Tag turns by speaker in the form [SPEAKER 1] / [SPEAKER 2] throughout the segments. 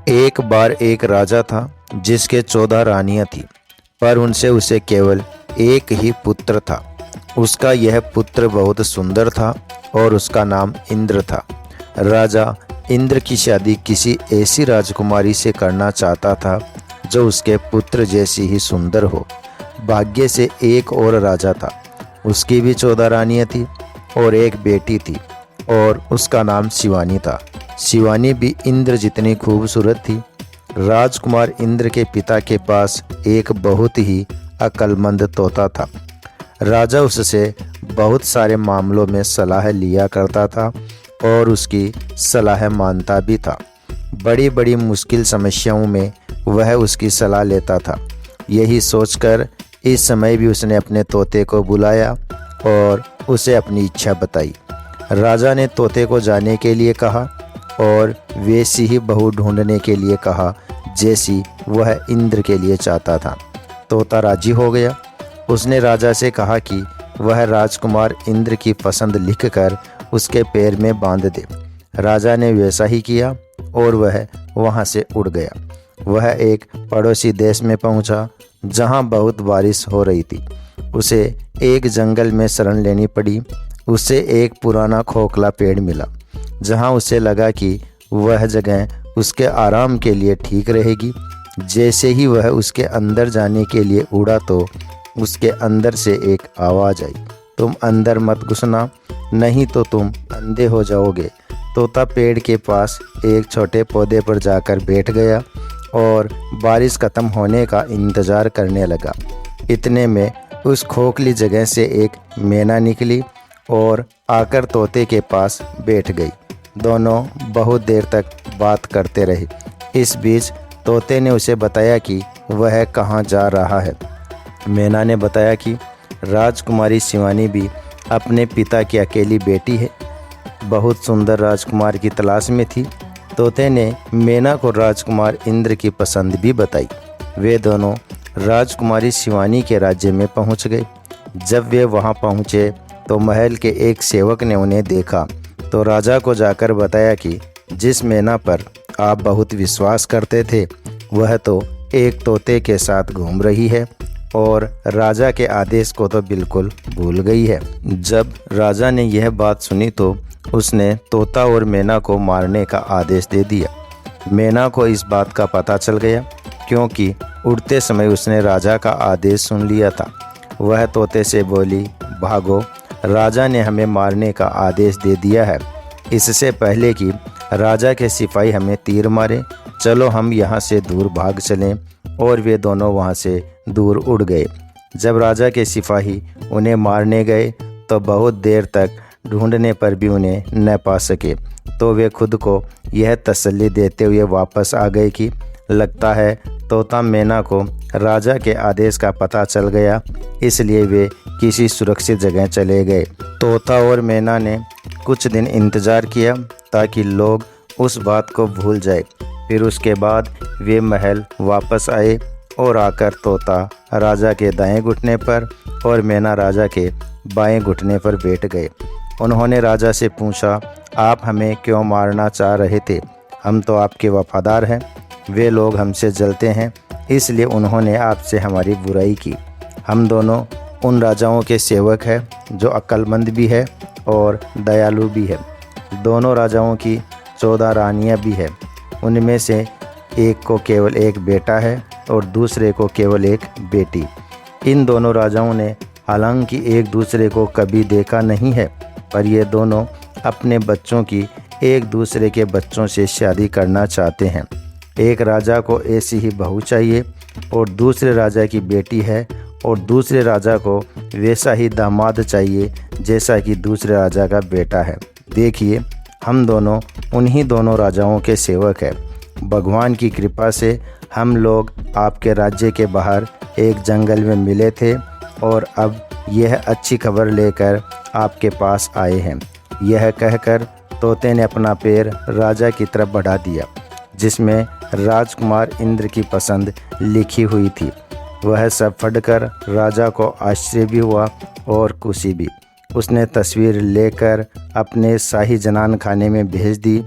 [SPEAKER 1] एक बार एक राजा था जिसके 14 रानियां थीं, पर उनसे उसे केवल एक ही पुत्र था। उसका यह पुत्र बहुत सुंदर था और उसका नाम इंद्र था। राजा इंद्र की शादी किसी ऐसी राजकुमारी से करना चाहता था जो उसके पुत्र जैसी ही सुंदर हो। भाग्य से एक और राजा था, उसकी भी 14 रानियां थी और एक बेटी थी और उसका नाम शिवानी था। शिवानी भी इंद्र जितनी खूबसूरत थी। राजकुमार इंद्र के पिता के पास एक बहुत ही अक्लमंद तोता था। राजा उससे बहुत सारे मामलों में सलाह लिया करता था और उसकी सलाह मानता भी था। बड़ी बड़ी मुश्किल समस्याओं में वह उसकी सलाह लेता था। यही सोचकर इस समय भी उसने अपने तोते को बुलाया और उसे अपनी इच्छा बताई। राजा ने तोते को जाने के लिए कहा और वैसी ही बहू ढूंढने के लिए कहा जैसी वह इंद्र के लिए चाहता था। तोता राजी हो गया। उसने राजा से कहा कि वह राजकुमार इंद्र की पसंद लिखकर उसके पैर में बांध दे। राजा ने वैसा ही किया और वह वहां से उड़ गया। वह एक पड़ोसी देश में पहुंचा जहां बहुत बारिश हो रही थी। उसे एक जंगल में शरण लेनी पड़ी। उसे एक पुराना खोखला पेड़ मिला जहां उसे लगा कि वह जगह उसके आराम के लिए ठीक रहेगी। जैसे ही वह उसके अंदर जाने के लिए उड़ा तो उसके अंदर से एक आवाज़ आई, तुम अंदर मत घुसना, नहीं तो तुम अंधे हो जाओगे। तोता पेड़ के पास एक छोटे पौधे पर जाकर बैठ गया और बारिश खत्म होने का इंतज़ार करने लगा। इतने में उस खोखली जगह से एक मैना निकली और आकर तोते के पास बैठ गई। दोनों बहुत देर तक बात करते रहे। इस बीच तोते ने उसे बताया कि वह कहाँ जा रहा है। मैना ने बताया कि राजकुमारी शिवानी भी अपने पिता की अकेली बेटी है, बहुत सुंदर राजकुमार की तलाश में थी। तोते ने मैना को राजकुमार इंद्र की पसंद भी बताई। वे दोनों राजकुमारी शिवानी के राज्य में पहुंच गए। जब वे वहां पहुंचे तो महल के एक सेवक ने उन्हें देखा तो राजा को जाकर बताया कि जिस मैना पर आप बहुत विश्वास करते थे वह तो एक तोते के साथ घूम रही है और राजा के आदेश को तो बिल्कुल भूल गई है। जब राजा ने यह बात सुनी तो उसने तोता और मैना को मारने का आदेश दे दिया। मैना को इस बात का पता चल गया क्योंकि उड़ते समय उसने राजा का आदेश सुन लिया था। वह तोते से बोली, भागो, राजा ने हमें मारने का आदेश दे दिया है। इससे पहले कि राजा के सिपाही हमें तीर मारे, चलो हम यहाँ से दूर भाग चलें। और वे दोनों वहाँ से दूर उड़ गए। जब राजा के सिपाही उन्हें मारने गए तो बहुत देर तक ढूंढने पर भी उन्हें न पा सके। तो वे खुद को यह तसल्ली देते हुए वापस आ गए कि लगता है तोता मैना को राजा के आदेश का पता चल गया, इसलिए वे किसी सुरक्षित जगह चले गए। तोता और मैना ने कुछ दिन इंतज़ार किया ताकि लोग उस बात को भूल जाए। फिर उसके बाद वे महल वापस आए और आकर तोता राजा के दाएं घुटने पर और मैना राजा के बाएं घुटने पर बैठ गए। उन्होंने राजा से पूछा, आप हमें क्यों मारना चाह रहे थे? हम तो आपके वफादार हैं। वे लोग हमसे जलते हैं, इसलिए उन्होंने आपसे हमारी बुराई की। हम दोनों उन राजाओं के सेवक हैं जो अक्लमंद भी है और दयालु भी है। दोनों राजाओं की 14 रानियां भी है। उनमें से एक को केवल एक बेटा है और दूसरे को केवल एक बेटी। इन दोनों राजाओं ने हालांकि एक दूसरे को कभी देखा नहीं है, पर ये दोनों अपने बच्चों की एक दूसरे के बच्चों से शादी करना चाहते हैं। एक राजा को ऐसी ही बहू चाहिए और दूसरे राजा की बेटी है और दूसरे राजा को वैसा ही दामाद चाहिए जैसा कि दूसरे राजा का बेटा है। देखिए, हम दोनों उन्हीं दोनों राजाओं के सेवक हैं। भगवान की कृपा से हम लोग आपके राज्य के बाहर एक जंगल में मिले थे और अब यह अच्छी खबर लेकर आपके पास आए हैं। यह कहकर तोते ने अपना पैर राजा की तरफ बढ़ा दिया जिसमें राजकुमार इंद्र की पसंद लिखी हुई थी। वह सब पढ़कर राजा को आश्चर्य भी हुआ और खुशी भी। उसने तस्वीर लेकर अपने शाही जनान खाने में भेज दी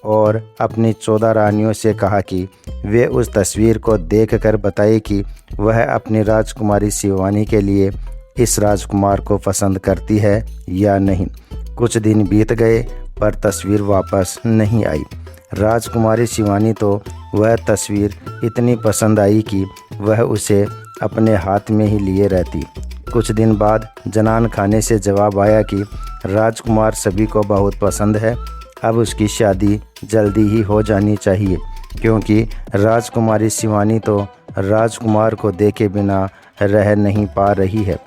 [SPEAKER 1] और अपनी 14 रानियों से कहा कि वे उस तस्वीर को देखकर बताए कि वह अपनी राजकुमारी शिवानी के लिए इस राजकुमार को पसंद करती है या नहीं। कुछ दिन बीत गए पर तस्वीर वापस नहीं आई। राजकुमारी शिवानी तो वह तस्वीर इतनी पसंद आई कि वह उसे अपने हाथ में ही लिए रहती। कुछ दिन बाद जनान खाने से जवाब आया कि राजकुमार सभी को बहुत पसंद है, अब उसकी शादी जल्दी ही हो जानी चाहिए, क्योंकि राजकुमारी शिवानी तो राजकुमार को देखे बिना रह नहीं पा रही है।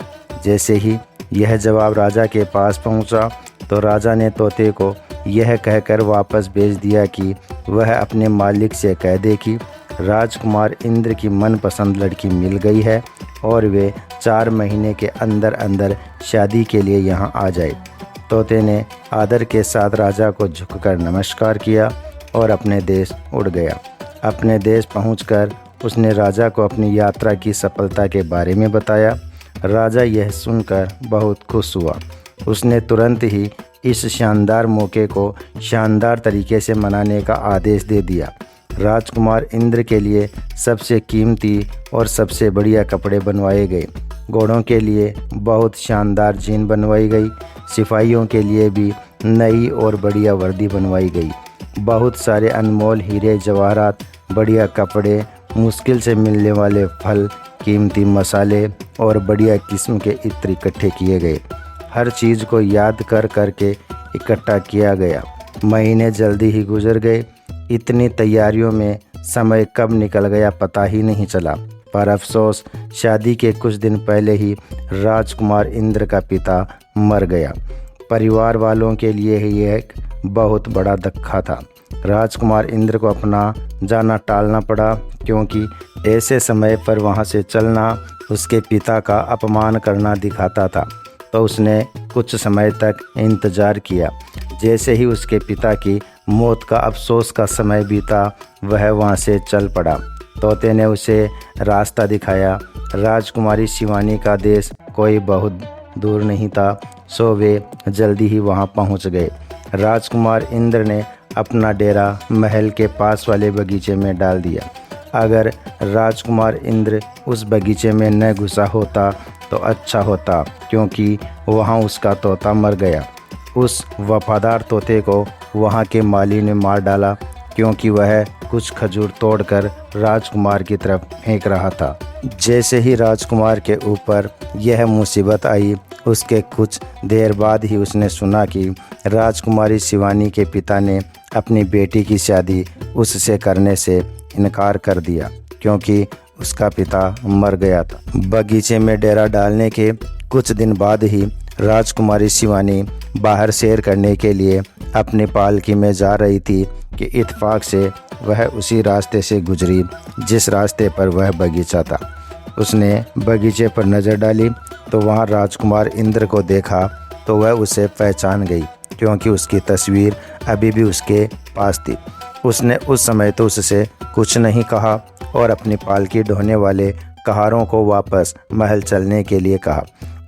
[SPEAKER 1] जैसे ही यह जवाब राजा के पास पहुंचा तो राजा ने तोते को यह कहकर वापस भेज दिया कि वह अपने मालिक से कह दे कि राजकुमार इंद्र की मनपसंद लड़की मिल गई है और वे 4 महीने के अंदर अंदर शादी के लिए यहाँ आ जाए। तोते ने आदर के साथ राजा को झुककर नमस्कार किया और अपने देश उड़ गया। अपने देश पहुंचकर उसने राजा को अपनी यात्रा की सफलता के बारे में बताया। राजा यह सुनकर बहुत खुश हुआ। उसने तुरंत ही इस शानदार मौके को शानदार तरीके से मनाने का आदेश दे दिया। राजकुमार इंद्र के लिए सबसे कीमती और सबसे बढ़िया कपड़े बनवाए गए। घोड़ों के लिए बहुत शानदार जीन बनवाई गई। सिपाहियों के लिए भी नई और बढ़िया वर्दी बनवाई गई। बहुत सारे अनमोल हीरे जवाहरात, बढ़िया कपड़े, मुश्किल से मिलने वाले फल, कीमती मसाले और बढ़िया किस्म के इत्र इकट्ठे किए गए। हर चीज़ को याद कर करके इकट्ठा किया गया। महीने जल्दी ही गुजर गए। इतनी तैयारियों में समय कब निकल गया पता ही नहीं चला। पर अफसोस, शादी के कुछ दिन पहले ही राजकुमार इंद्र का पिता मर गया। परिवार वालों के लिए ही यह एक बहुत बड़ा धक्का था। राजकुमार इंद्र को अपना जाना टालना पड़ा, क्योंकि ऐसे समय पर वहां से चलना उसके पिता का अपमान करना दिखाता था। तो उसने कुछ समय तक इंतज़ार किया। जैसे ही उसके पिता की मौत का अफसोस का समय बीता, वह वहां से चल पड़ा। तोते ने उसे रास्ता दिखाया। राजकुमारी शिवानी का देश कोई बहुत दूर नहीं था, सो वे जल्दी ही वहां पहुंच गए। राजकुमार इंद्र ने अपना डेरा महल के पास वाले बगीचे में डाल दिया। अगर राजकुमार इंद्र उस बगीचे में न घुसा होता तो अच्छा होता, क्योंकि वहाँ उसका तोता मर गया। उस वफादार तोते को वहाँ के माली ने मार डाला, क्योंकि वह कुछ खजूर तोड़कर राजकुमार की तरफ फेंक रहा था। जैसे ही राजकुमार के ऊपर यह मुसीबत आई, उसके कुछ देर बाद ही उसने सुना कि राजकुमारी शिवानी के पिता ने अपनी बेटी की शादी उससे करने से इनकार कर दिया, क्योंकि उसका पिता मर गया था। बगीचे में डेरा डालने के कुछ दिन बाद ही राजकुमारी शिवानी बाहर सैर करने के लिए अपनी पालकी में जा रही थी कि इत्तेफाक से वह उसी रास्ते से गुजरी जिस रास्ते पर वह बगीचा था। उसने बगीचे पर नज़र डाली तो वहाँ राजकुमार इंद्र को देखा तो वह उसे पहचान गई, क्योंकि उसकी तस्वीर अभी भी उसके पास थी। उसने उस समय तो उससे कुछ नहीं कहा और अपनी पालकी ढोने वाले कहारों को वापस महल चलने के लिए कहा।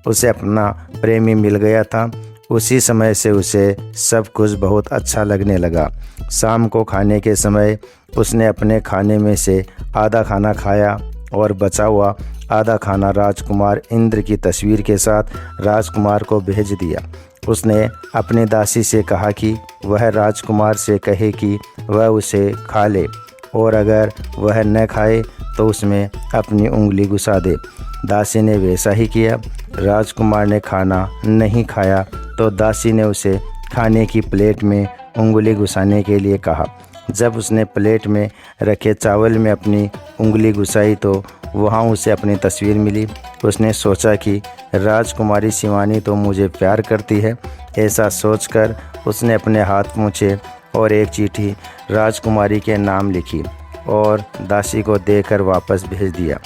[SPEAKER 1] उसे अपना प्रेमी मिल गया था। उसी समय से उसे सब कुछ बहुत अच्छा लगने लगा। शाम को खाने के समय उसने अपने खाने में से आधा खाना खाया और बचा हुआ आधा खाना राजकुमार इंद्र की तस्वीर के साथ राजकुमार को भेज दिया। उसने अपनी दासी से कहा कि वह राजकुमार से कहे कि वह उसे खा ले, और अगर वह न खाए तो उसमें अपनी उंगली घुसा दे। दासी ने वैसा ही किया। राजकुमार ने खाना नहीं खाया तो दासी ने उसे खाने की प्लेट में उंगली घुसाने के लिए कहा। जब उसने प्लेट में रखे चावल में अपनी उंगली घुसाई तो वहाँ उसे अपनी तस्वीर मिली। उसने सोचा कि राजकुमारी शिवानी तो मुझे प्यार करती है। ऐसा सोचकर उसने अपने हाथ पोंछे और एक चिट्ठी राजकुमारी के नाम लिखी और दासी को देकर वापस भेज दिया।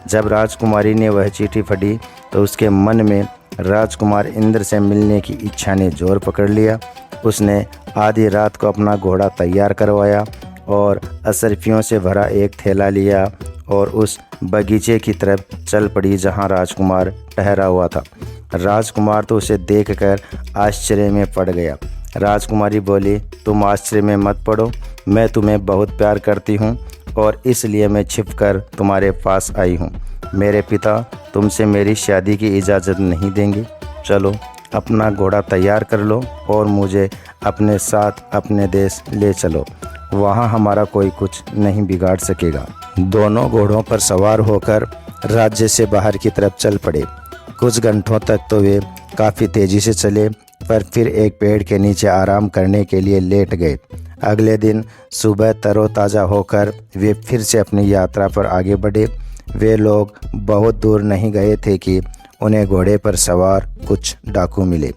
[SPEAKER 1] जब राजकुमारी ने वह चिट्ठी पढ़ी तो उसके मन में राजकुमार इंद्र से मिलने की इच्छा ने जोर पकड़ लिया। उसने आधी रात को अपना घोड़ा तैयार करवाया और असरफियों से भरा एक थैला लिया और उस बगीचे की तरफ चल पड़ी जहां राजकुमार ठहरा हुआ था। राजकुमार तो उसे देखकर आश्चर्य में पड़ गया। राजकुमारी बोली, तुम आश्चर्य में मत पड़ो, मैं तुम्हें बहुत प्यार करती हूँ और इसलिए मैं छिपकर तुम्हारे पास आई हूँ। मेरे पिता तुमसे मेरी शादी की इजाज़त नहीं देंगे। चलो अपना घोड़ा तैयार कर लो और मुझे अपने साथ अपने देश ले चलो, वहाँ हमारा कोई कुछ नहीं बिगाड़ सकेगा। दोनों घोड़ों पर सवार होकर राज्य से बाहर की तरफ चल पड़े। कुछ घंटों तक तो वे काफ़ी तेज़ी से चले, पर फिर एक पेड़ के नीचे आराम करने के लिए लेट गए। अगले दिन सुबह तरोताज़ा होकर वे फिर से अपनी यात्रा पर आगे बढ़े। वे लोग बहुत दूर नहीं गए थे कि उन्हें घोड़े पर सवार कुछ डाकू मिले।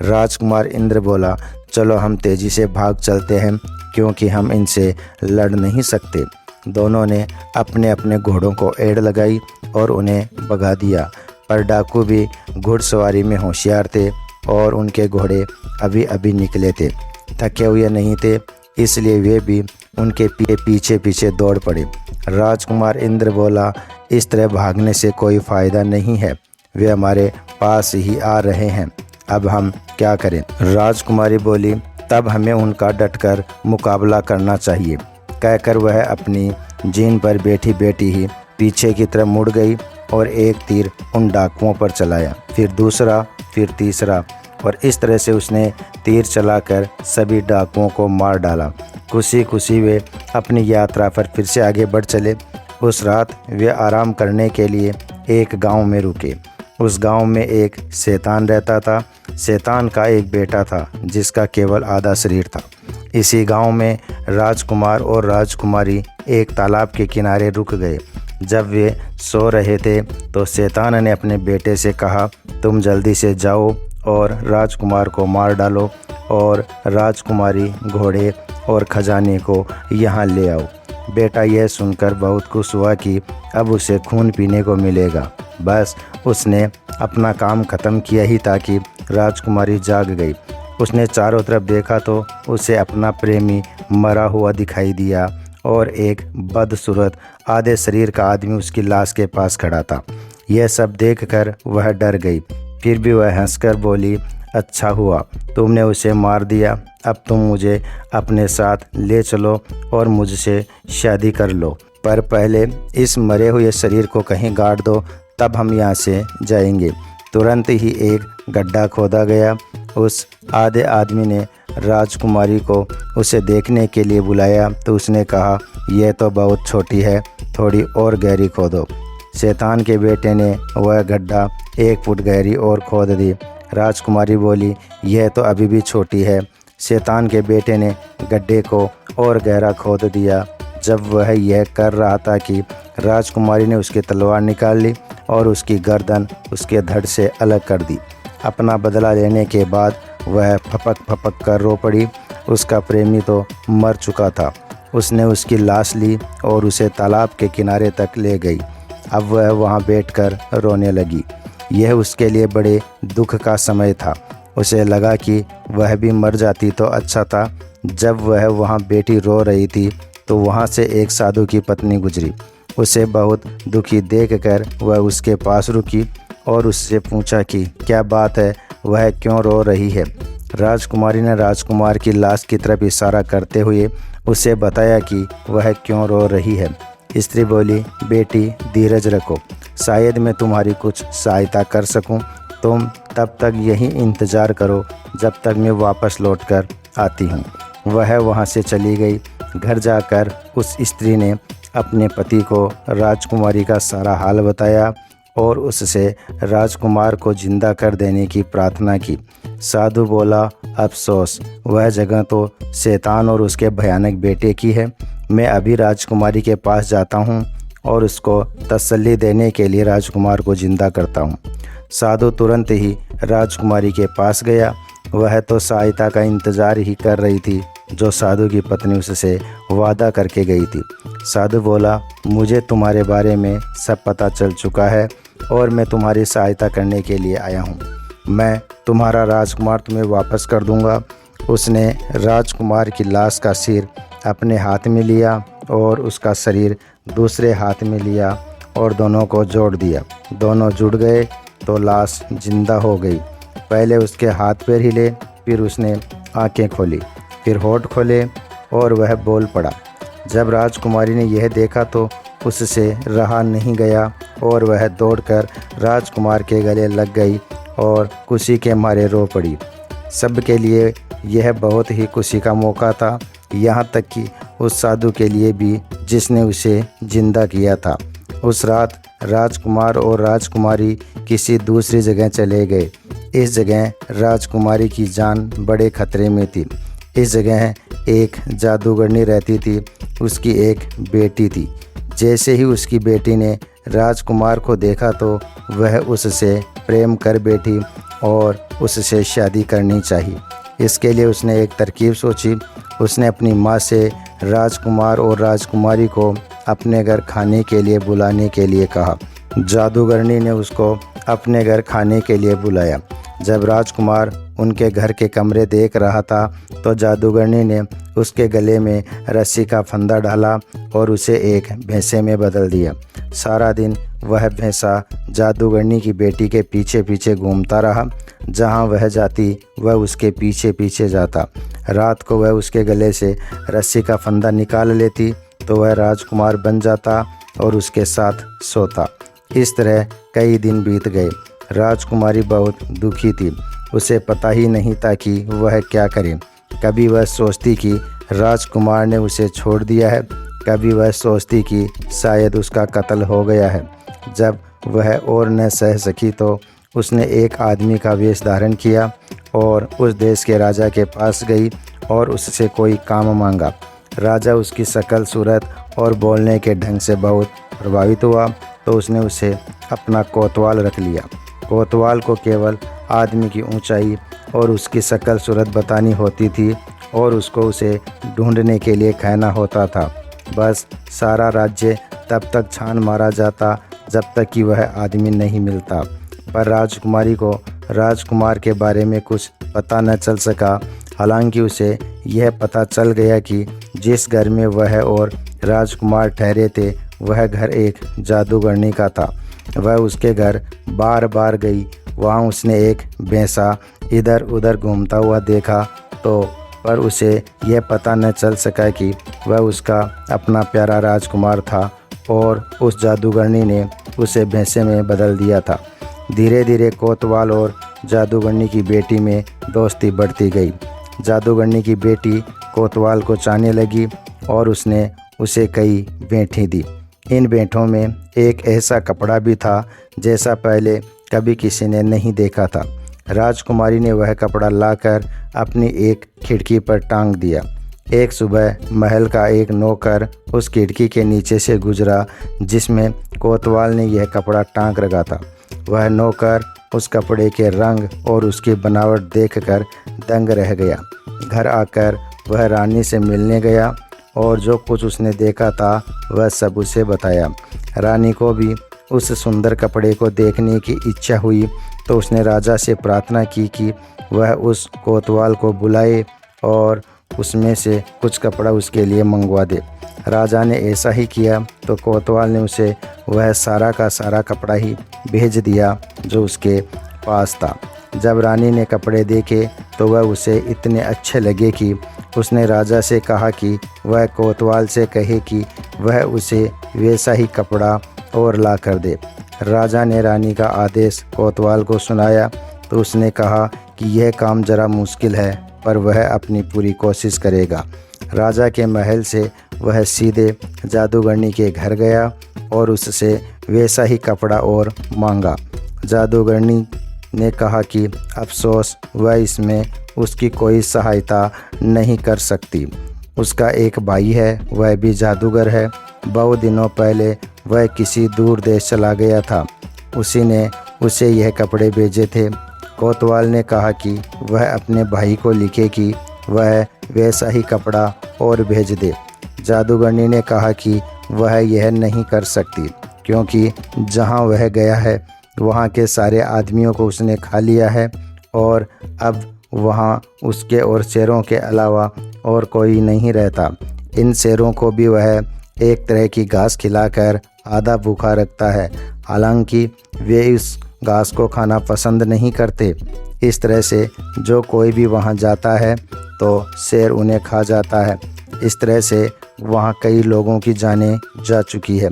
[SPEAKER 1] राजकुमार इंद्र बोला, चलो हम तेज़ी से भाग चलते हैं, क्योंकि हम इनसे लड़ नहीं सकते। दोनों ने अपने अपने घोड़ों को एड़ लगाई और उन्हें भगा दिया, पर डाकू भी घुड़सवारी में होशियार थे और उनके घोड़े अभी अभी निकले थे, थके हुए नहीं थे, इसलिए वे भी उनके पीछे पीछे दौड़ पड़े। राजकुमार इंद्र बोला, इस तरह भागने से कोई फ़ायदा नहीं है, वे हमारे पास ही आ रहे हैं, अब हम क्या करें। राजकुमारी बोली, तब हमें उनका डटकर मुकाबला करना चाहिए। कहकर वह अपनी जीन पर बैठी बैठी ही पीछे की तरफ मुड़ गई और एक तीर उन डाकुओं पर चलाया, फिर दूसरा, फिर तीसरा, और इस तरह से उसने तीर चलाकर सभी डाकुओं को मार डाला। खुशी खुशी वे अपनी यात्रा पर फिर से आगे बढ़ चले। उस रात वे आराम करने के लिए एक गांव में रुके। उस गांव में एक शैतान रहता था। शैतान का एक बेटा था जिसका केवल आधा शरीर था। इसी गांव में राजकुमार और राजकुमारी एक तालाब के किनारे रुक गए। जब वे सो रहे थे तो शैतान ने अपने बेटे से कहा, तुम जल्दी से जाओ और राजकुमार को मार डालो और राजकुमारी, घोड़े और खजाने को यहाँ ले आओ। बेटा यह सुनकर बहुत खुश हुआ कि अब उसे खून पीने को मिलेगा। बस उसने अपना काम ख़त्म किया ही था कि राजकुमारी जाग गई। उसने चारों तरफ देखा तो उसे अपना प्रेमी मरा हुआ दिखाई दिया और एक बदसूरत आधे शरीर का आदमी उसकी लाश के पास खड़ा था। यह सब देखकर वह डर गई। फिर भी वह हंसकर बोली, अच्छा हुआ तुमने उसे मार दिया, अब तुम मुझे अपने साथ ले चलो और मुझसे शादी कर लो, पर पहले इस मरे हुए शरीर को कहीं गाड़ दो, तब हम यहाँ से जाएंगे। तुरंत ही एक गड्ढा खोदा गया। उस आधे आदमी ने राजकुमारी को उसे देखने के लिए बुलाया तो उसने कहा, यह तो बहुत छोटी है, थोड़ी और गहरी खोदो। शैतान के बेटे ने वह गड्ढा 1 फुट गहरी और खोद दी। राजकुमारी बोली, यह तो अभी भी छोटी है। शैतान के बेटे ने गड्ढे को और गहरा खोद दिया। जब वह यह कर रहा था कि राजकुमारी ने उसकी तलवार निकाल ली और उसकी गर्दन उसके धड़ से अलग कर दी। अपना बदला लेने के बाद वह फपक फपक कर रो पड़ी। उसका प्रेमी तो मर चुका था। उसने उसकी लाश ली और उसे तालाब के किनारे तक ले गई। अब वह वहाँ बैठकर रोने लगी। यह उसके लिए बड़े दुख का समय था। उसे लगा कि वह भी मर जाती तो अच्छा था। जब वह वहाँ बेटी रो रही थी तो वहाँ से एक साधु की पत्नी गुजरी। उसे बहुत दुखी देखकर वह उसके पास रुकी और उससे पूछा कि क्या बात है, वह क्यों रो रही है। राजकुमारी ने राजकुमार की लाश की तरफ इशारा करते हुए उसे बताया कि वह क्यों रो रही है। स्त्री बोली, बेटी धीरज रखो, शायद मैं तुम्हारी कुछ सहायता कर सकूं। तुम तब तक यहीं इंतज़ार करो जब तक मैं वापस लौटकर आती हूं। वह वहां से चली गई। घर जाकर उस स्त्री ने अपने पति को राजकुमारी का सारा हाल बताया और उससे राजकुमार को जिंदा कर देने की प्रार्थना की। साधु बोला, अफसोस, वह जगह तो शैतान और उसके भयानक बेटे की है। मैं अभी राजकुमारी के पास जाता हूँ और उसको तसल्ली देने के लिए राजकुमार को जिंदा करता हूँ। साधु तुरंत ही राजकुमारी के पास गया। वह तो सहायता का इंतज़ार ही कर रही थी जो साधु की पत्नी उससे वादा करके गई थी। साधु बोला, मुझे तुम्हारे बारे में सब पता चल चुका है और मैं तुम्हारी सहायता करने के लिए आया हूँ। मैं तुम्हारा राजकुमार तुम्हें वापस कर दूँगा। उसने राजकुमार की लाश का सिर अपने हाथ में लिया और उसका शरीर दूसरे हाथ में लिया और दोनों को जोड़ दिया। दोनों जुड़ गए तो लाश जिंदा हो गई। पहले उसके हाथ पैर हिले, फिर उसने आंखें खोली, फिर होठ खोले और वह बोल पड़ा। जब राजकुमारी ने यह देखा तो उससे रहा नहीं गया और वह दौड़कर राजकुमार के गले लग गई और खुशी के मारे रो पड़ी। सबके लिए यह बहुत ही खुशी का मौका था, यहाँ तक कि उस साधु के लिए भी जिसने उसे जिंदा किया था। उस रात राजकुमार और राजकुमारी किसी दूसरी जगह चले गए। इस जगह राजकुमारी की जान बड़े खतरे में थी। इस जगह एक जादूगरनी रहती थी, उसकी एक बेटी थी। जैसे ही उसकी बेटी ने राजकुमार को देखा तो वह उससे प्रेम कर बैठी और उससे शादी करनी चाहिए। इसके लिए उसने एक तरकीब सोची। उसने अपनी माँ से राजकुमार और राजकुमारी को अपने घर खाने के लिए बुलाने के लिए कहा। जादूगरनी ने उसको अपने घर खाने के लिए बुलाया। जब राजकुमार उनके घर के कमरे देख रहा था तो जादूगरनी ने उसके गले में रस्सी का फंदा डाला और उसे एक भैंसे में बदल दिया। सारा दिन वह भैंसा जादूगरनी की बेटी के पीछे पीछे घूमता रहा। जहाँ वह जाती वह उसके पीछे पीछे जाता। रात को वह उसके गले से रस्सी का फंदा निकाल लेती तो वह राजकुमार बन जाता और उसके साथ सोता। इस तरह कई दिन बीत गए। राजकुमारी बहुत दुखी थी। उसे पता ही नहीं था कि वह क्या करे। कभी वह सोचती कि राजकुमार ने उसे छोड़ दिया है, कभी वह सोचती कि शायद उसका कत्ल हो गया है। जब वह और न सह सकी तो उसने एक आदमी का वेश धारण किया और उस देश के राजा के पास गई और उससे कोई काम मांगा। राजा उसकी शक्ल सूरत और बोलने के ढंग से बहुत प्रभावित हुआ तो उसने उसे अपना कोतवाल रख लिया। कोतवाल को केवल आदमी की ऊंचाई और उसकी शक्ल सूरत बतानी होती थी और उसको उसे ढूंढने के लिए कहना होता था। बस सारा राज्य तब तक छान मारा जाता जब तक कि वह आदमी नहीं मिलता। पर राजकुमारी को राजकुमार के बारे में कुछ पता न चल सका। हालांकि उसे यह पता चल गया कि जिस घर में वह और राजकुमार ठहरे थे वह घर एक जादूगरनी का था। वह उसके घर बार बार गई। वहाँ उसने एक भैंसा इधर उधर घूमता हुआ देखा तो पर उसे यह पता न चल सका कि वह उसका अपना प्यारा राजकुमार था और उस जादूगरनी ने उसे भैंसे में बदल दिया था। धीरे धीरे कोतवाल और जादूगरनी की बेटी में दोस्ती बढ़ती गई। जादूगरनी की बेटी कोतवाल को चाहने लगी और उसने उसे कई भेंटें दी। इन भेंटों में एक ऐसा कपड़ा भी था जैसा पहले कभी किसी ने नहीं देखा था। राजकुमारी ने वह कपड़ा लाकर अपनी एक खिड़की पर टांग दिया। एक सुबह महल का एक नौकर उस खिड़की के नीचे से गुजरा जिसमें कोतवाल ने यह कपड़ा टांग रखा था। वह नौकर उस कपड़े के रंग और उसकी बनावट देखकर दंग रह गया। घर आकर वह रानी से मिलने गया और जो कुछ उसने देखा था वह सब उसे बताया। रानी को भी उस सुंदर कपड़े को देखने की इच्छा हुई तो उसने राजा से प्रार्थना की कि वह उस कोतवाल को बुलाए और उसमें से कुछ कपड़ा उसके लिए मंगवा दे। राजा ने ऐसा ही किया तो कोतवाल ने उसे वह सारा का सारा कपड़ा ही भेज दिया जो उसके पास था। जब रानी ने कपड़े देखे तो वह उसे इतने अच्छे लगे कि उसने राजा से कहा कि वह कोतवाल से कहे कि वह उसे वैसा ही कपड़ा और ला कर दे। राजा ने रानी का आदेश कोतवाल को सुनाया तो उसने कहा कि यह काम ज़रा मुश्किल है पर वह अपनी पूरी कोशिश करेगा। राजा के महल से वह सीधे जादूगरनी के घर गया और उससे वैसा ही कपड़ा और मांगा। जादूगरनी ने कहा कि अफसोस वह इसमें उसकी कोई सहायता नहीं कर सकती। उसका एक भाई है, वह भी जादूगर है। बहुत दिनों पहले वह किसी दूर देश चला गया था, उसी ने उसे यह कपड़े भेजे थे। कोतवाल ने कहा कि वह अपने भाई को लिखे कि वह वैसा ही कपड़ा और भेज दे। जादूगरनी ने कहा कि वह यह नहीं कर सकती क्योंकि जहाँ वह गया है वहाँ के सारे आदमियों को उसने खा लिया है और अब वहाँ उसके और शेरों के अलावा और कोई नहीं रहता। इन शेरों को भी वह एक तरह की घास खिलाकर आधा भूखा रखता है, हालांकि वे इस घास को खाना पसंद नहीं करते। इस तरह से जो कोई भी वहाँ जाता है तो शेर उन्हें खा जाता है। इस तरह से वहाँ कई लोगों की जानें जा चुकी है।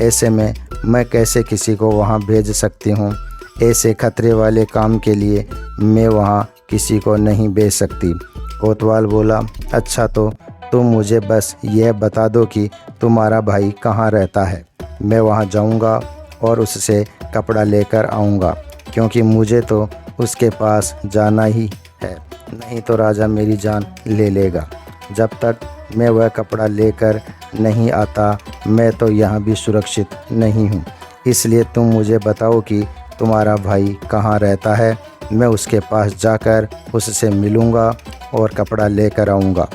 [SPEAKER 1] ऐसे में मैं कैसे किसी को वहाँ भेज सकती हूँ? ऐसे खतरे वाले काम के लिए मैं वहाँ किसी को नहीं भेज सकती। कोतवाल बोला, अच्छा तो तुम मुझे बस यह बता दो कि तुम्हारा भाई कहाँ रहता है। मैं वहाँ जाऊँगा और उससे कपड़ा लेकर आऊँगा, क्योंकि मुझे तो उसके पास जाना ही है, नहीं तो राजा मेरी जान ले लेगा। जब तक मैं वह कपड़ा लेकर नहीं आता मैं तो यहाँ भी सुरक्षित नहीं हूँ। इसलिए तुम मुझे बताओ कि तुम्हारा भाई कहाँ रहता है। मैं उसके पास जाकर उससे मिलूँगा और कपड़ा लेकर आऊँगा।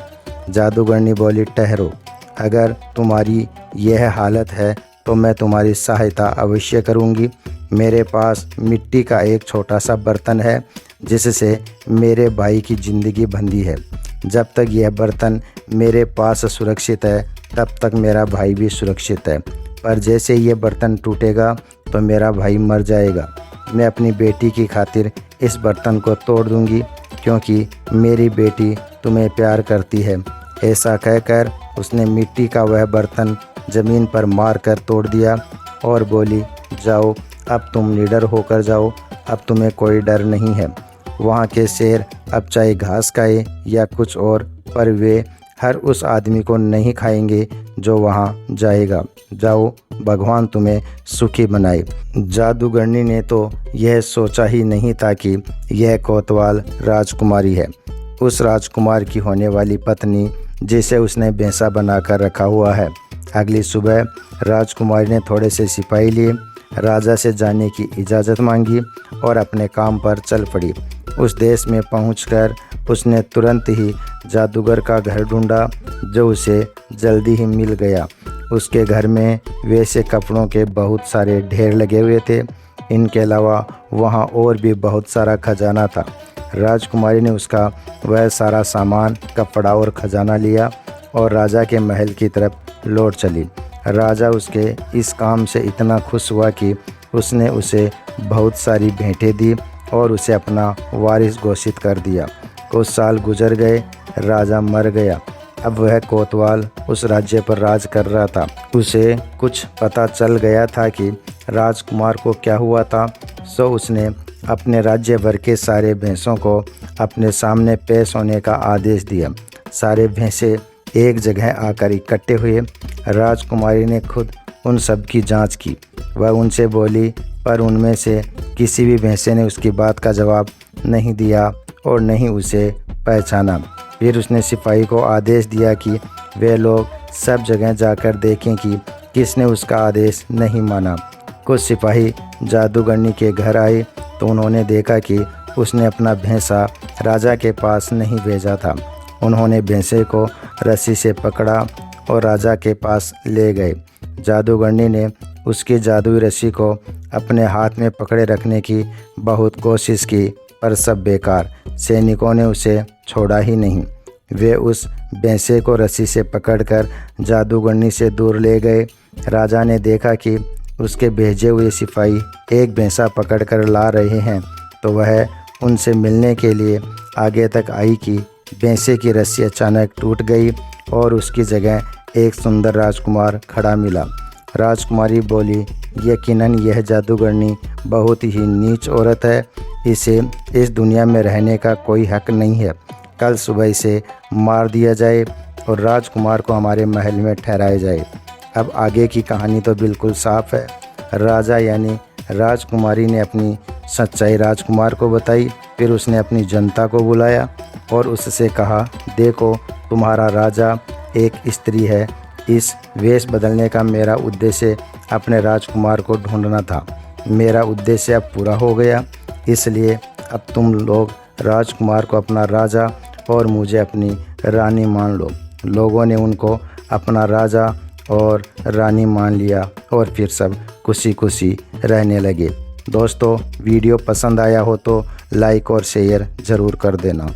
[SPEAKER 1] जादूगरनी बोली, ठहरो, अगर तुम्हारी यह हालत है तो मैं तुम्हारी सहायता अवश्य करूँगी। मेरे पास मिट्टी का एक छोटा सा बर्तन है जिससे मेरे भाई की ज़िंदगी बंधी है। जब तक यह बर्तन मेरे पास सुरक्षित है तब तक मेरा भाई भी सुरक्षित है, पर जैसे ये बर्तन टूटेगा तो मेरा भाई मर जाएगा। मैं अपनी बेटी की खातिर इस बर्तन को तोड़ दूंगी, क्योंकि मेरी बेटी तुम्हें प्यार करती है। ऐसा कहकर उसने मिट्टी का वह बर्तन ज़मीन पर मार कर तोड़ दिया और बोली, जाओ अब तुम निडर होकर जाओ, अब तुम्हें कोई डर नहीं है। वहाँ के शेर अब चाहे घास खाए या कुछ और, पर वे हर उस आदमी को नहीं खाएंगे जो वहाँ जाएगा। जाओ, भगवान तुम्हें सुखी बनाए। जादूगरनी ने तो यह सोचा ही नहीं था कि यह कोतवाल राजकुमारी है, उस राजकुमार की होने वाली पत्नी जिसे उसने भैंसा बनाकर रखा हुआ है। अगली सुबह राजकुमारी ने थोड़े से सिपाही लिए, राजा से जाने की इजाज़त मांगी और अपने काम पर चल पड़ी। उस देश में पहुंचकर उसने तुरंत ही जादूगर का घर ढूंढा, जो उसे जल्दी ही मिल गया। उसके घर में वैसे कपड़ों के बहुत सारे ढेर लगे हुए थे। इनके अलावा वहाँ और भी बहुत सारा खजाना था। राजकुमारी ने उसका वह सारा सामान, कपड़ा और खजाना लिया और राजा के महल की तरफ लौट चली। राजा उसके इस काम से इतना खुश हुआ कि उसने उसे बहुत सारी भेंटें दी और उसे अपना वारिस घोषित कर दिया। कुछ साल गुजर गए, राजा मर गया। अब वह कोतवाल उस राज्य पर राज कर रहा था। उसे कुछ पता चल गया था कि राजकुमार को क्या हुआ था, सो उसने अपने राज्य भर के सारे भैंसों को अपने सामने पेश होने का आदेश दिया। सारे भैंसे एक जगह आकर इकट्ठे हुए। राजकुमारी ने खुद उन सब की जांच की। वह उनसे बोली, पर उनमें से किसी भी भैंसे ने उसकी बात का जवाब नहीं दिया और नहीं उसे पहचाना। फिर उसने सिपाही को आदेश दिया कि वे लोग सब जगह जाकर देखें कि किसने उसका आदेश नहीं माना। कुछ सिपाही जादूगरनी के घर आए तो उन्होंने देखा कि उसने अपना भैंसा राजा के पास नहीं भेजा था। उन्होंने भैंसे को रस्सी से पकड़ा और राजा के पास ले गए। जादूगरनी ने उसकी जादुई रस्सी को अपने हाथ में पकड़े रखने की बहुत कोशिश की, पर सब बेकार। सैनिकों ने उसे छोड़ा ही नहीं। वे उस भैंसे को रस्सी से पकड़कर जादूगरनी से दूर ले गए। राजा ने देखा कि उसके भेजे हुए सिपाही एक भैंसा पकड़कर ला रहे हैं, तो वह उनसे मिलने के लिए आगे तक आई कि भैंसे की रस्सी अचानक टूट गई और उसकी जगह एक सुंदर राजकुमार खड़ा मिला। राजकुमारी बोली, यकीनन यह जादूगरनी बहुत ही नीच औरत है। इसे इस दुनिया में रहने का कोई हक नहीं है। कल सुबह इसे मार दिया जाए और राजकुमार को हमारे महल में ठहराया जाए। अब आगे की कहानी तो बिल्कुल साफ है। राजा यानी राजकुमारी ने अपनी सच्चाई राजकुमार को बताई। फिर उसने अपनी जनता को बुलाया और उससे कहा, देखो, तुम्हारा राजा एक स्त्री है। इस वेश बदलने का मेरा उद्देश्य अपने राजकुमार को ढूंढना था। मेरा उद्देश्य अब पूरा हो गया, इसलिए अब तुम लोग राजकुमार को अपना राजा और मुझे अपनी रानी मान लो। लोगों ने उनको अपना राजा और रानी मान लिया और फिर सब खुशी खुशी रहने लगे। दोस्तों, वीडियो पसंद आया हो तो लाइक और शेयर ज़रूर कर देना।